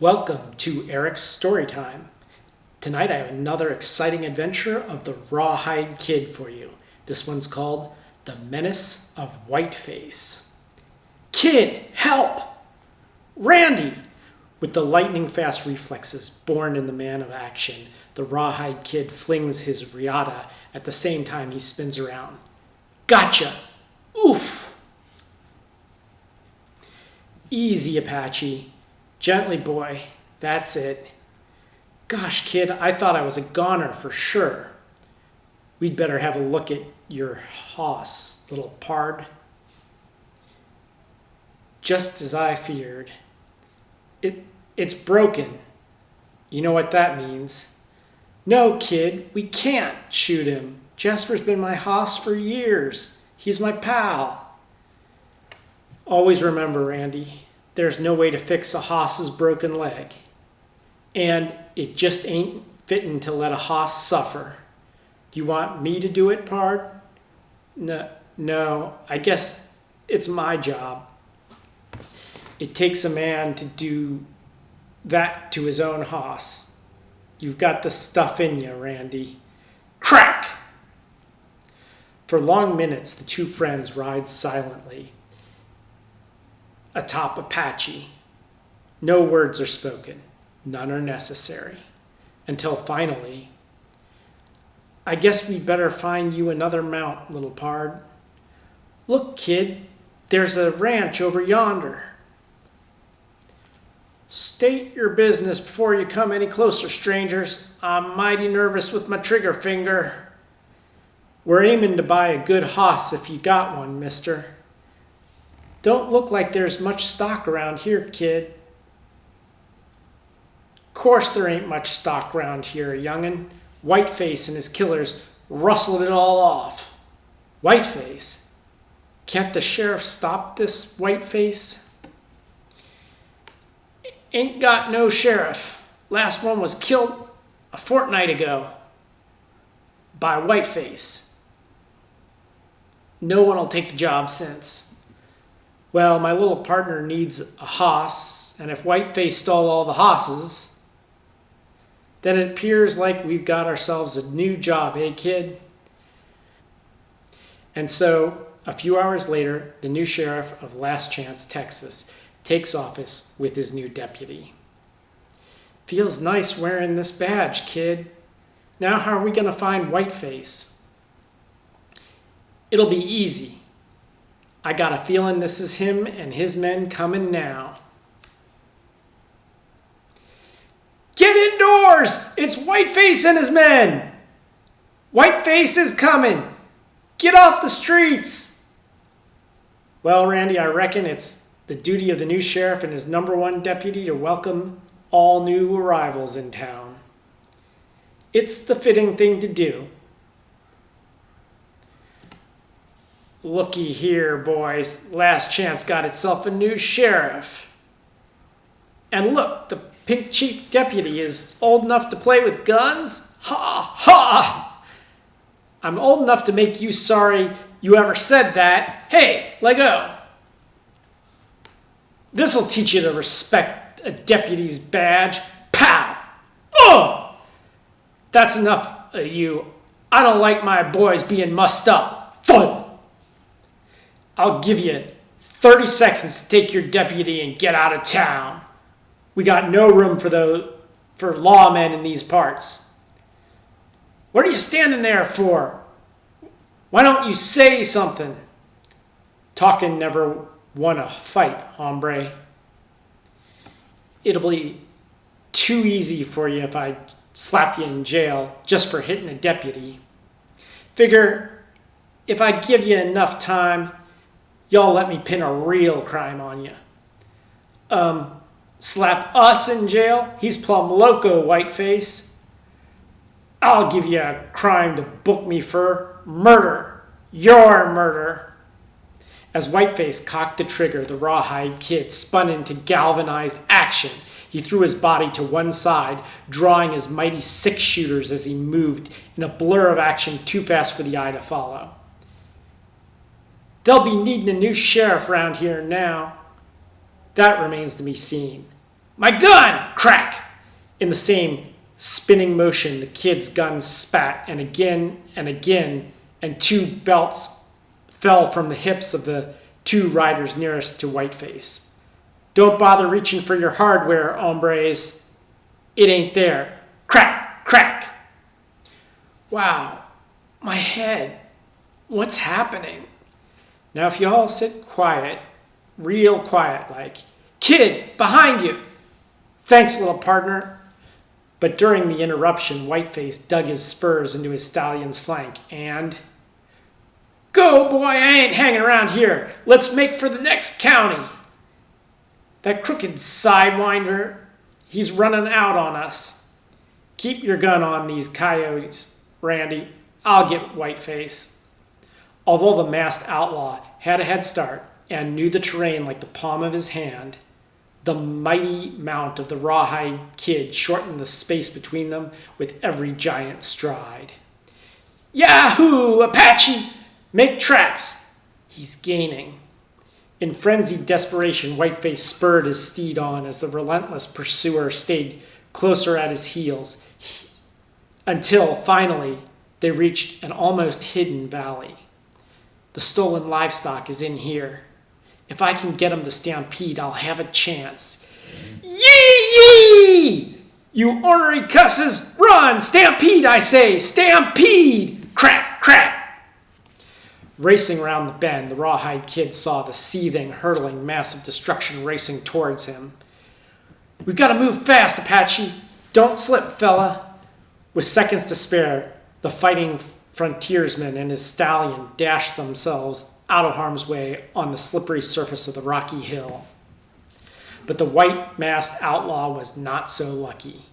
Welcome to Eric's Storytime. Tonight I have another exciting adventure of the Rawhide Kid for you. This one's called The Menace of White Face. Kid, help! Randy! With the lightning-fast reflexes born in the man of action, the Rawhide Kid flings his riata at the same time he spins around. Gotcha! Oof! Easy, Apache. Gently, boy. That's it. Gosh, kid, I thought I was a goner for sure. We'd better have a look at your hoss, little pard. Just as I feared. It's broken. You know what that means. No, kid, we can't shoot him. Jasper's been my hoss for years. He's my pal. Always remember, Randy, there's no way to fix a hoss's broken leg. And it just ain't fitting to let a hoss suffer. Do you want me to do it, pard? No, I guess it's my job. It takes a man to do that to his own hoss. You've got the stuff in you, Randy. Crack! For long minutes, the two friends ride silently atop Apache. No words are spoken. None are necessary. Until finally, I guess we better find you another mount, little pard. Look, kid, there's a ranch over yonder. State your business before you come any closer, strangers. I'm mighty nervous with my trigger finger. We're aiming to buy a good hoss if you got one, mister. Don't look like there's much stock around here, kid. Course there ain't much stock around here, young'un. Whiteface and his killers rustled it all off. Whiteface? Can't the sheriff stop this Whiteface? Ain't got no sheriff. Last one was killed a fortnight ago by Whiteface. No one'll take the job since. Well, my little partner needs a hoss, and if Whiteface stole all the hosses, then it appears like we've got ourselves a new job, eh, kid? And so, a few hours later, the new sheriff of Last Chance, Texas, takes office with his new deputy. Feels nice wearing this badge, kid. Now how are we going to find Whiteface? It'll be easy. I got a feeling this is him and his men coming now. Get indoors! It's Whiteface and his men! Whiteface is coming! Get off the streets! Well, Randy, I reckon it's the duty of the new sheriff and his #1 deputy to welcome all new arrivals in town. It's the fitting thing to do. Looky here, boys. Last Chance got itself a new sheriff. And look, the pink chief deputy is old enough to play with guns? Ha! Ha! I'm old enough to make you sorry you ever said that. Hey, let go. This'll teach you to respect a deputy's badge. Pow! Oh! That's enough of you. I don't like my boys being mussed up. Thud! I'll give you 30 seconds to take your deputy and get out of town. We got no room for lawmen in these parts. What are you standing there for? Why don't you say something? Talking never won a fight, hombre. It'll be too easy for you if I slap you in jail just for hitting a deputy. Figure if I give you enough time, y'all let me pin a real crime on you. Slap us in jail? He's plumb loco, Whiteface. I'll give you a crime to book me for murder. Your murder. As Whiteface cocked the trigger, the Rawhide Kid spun into galvanized action. He threw his body to one side, drawing his mighty 6-shooters as he moved in a blur of action too fast for the eye to follow. They'll be needing a new sheriff around here now. That remains to be seen. My gun! crack! In the same spinning motion, the kid's gun spat, and again, and 2 belts fell from the hips of the 2 riders nearest to White Face. Don't bother reaching for your hardware, hombres. It ain't there. Crack, crack. Wow, my head. What's happening? Now if you all sit quiet, real quiet like, Kid, behind you. Thanks, little partner. But during the interruption, Whiteface dug his spurs into his stallion's flank and... Go, boy, I ain't hanging around here. Let's make for the next county. That crooked sidewinder, he's running out on us. Keep your gun on these coyotes, Randy. I'll get Whiteface. Although the masked outlaw had a head start and knew the terrain like the palm of his hand, the mighty mount of the Rawhide Kid shortened the space between them with every giant stride. Yahoo, Apache! Make tracks! He's gaining. In frenzied desperation, Whiteface spurred his steed on as the relentless pursuer stayed closer at his heels until, finally, they reached an almost hidden valley. The stolen livestock is in here. If I can get him to stampede, I'll have a chance. Yee! You ornery cusses, run! Stampede, I say! Stampede! Crack, crack! Racing around the bend, the Rawhide Kid saw the seething, hurtling mass of destruction racing towards him. We've got to move fast, Apache. Don't slip, fella. With seconds to spare, the fighting frontiersman and his stallion dashed themselves out of harm's way on the slippery surface of the rocky hill. But the white-masked outlaw was not so lucky.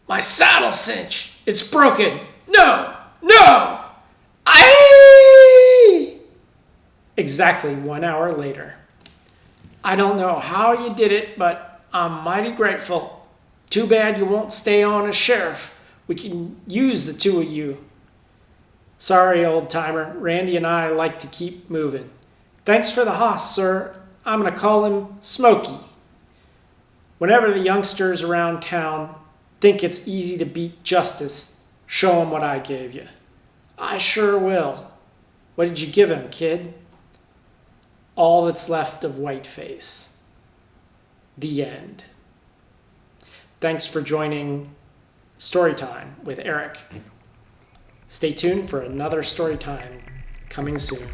My saddle cinch! It's broken! No! No! Aye! Exactly 1 hour later. I don't know how you did it, but I'm mighty grateful. Too bad you won't stay on as sheriff. We can use the 2 of you. Sorry, old-timer. Randy and I like to keep moving. Thanks for the hoss, sir. I'm going to call him Smokey. Whenever the youngsters around town think it's easy to beat justice, show them what I gave you. I sure will. What did you give him, kid? All that's left of Whiteface. The end. Thanks for joining Storytime with Eric. Stay tuned for another story time coming soon.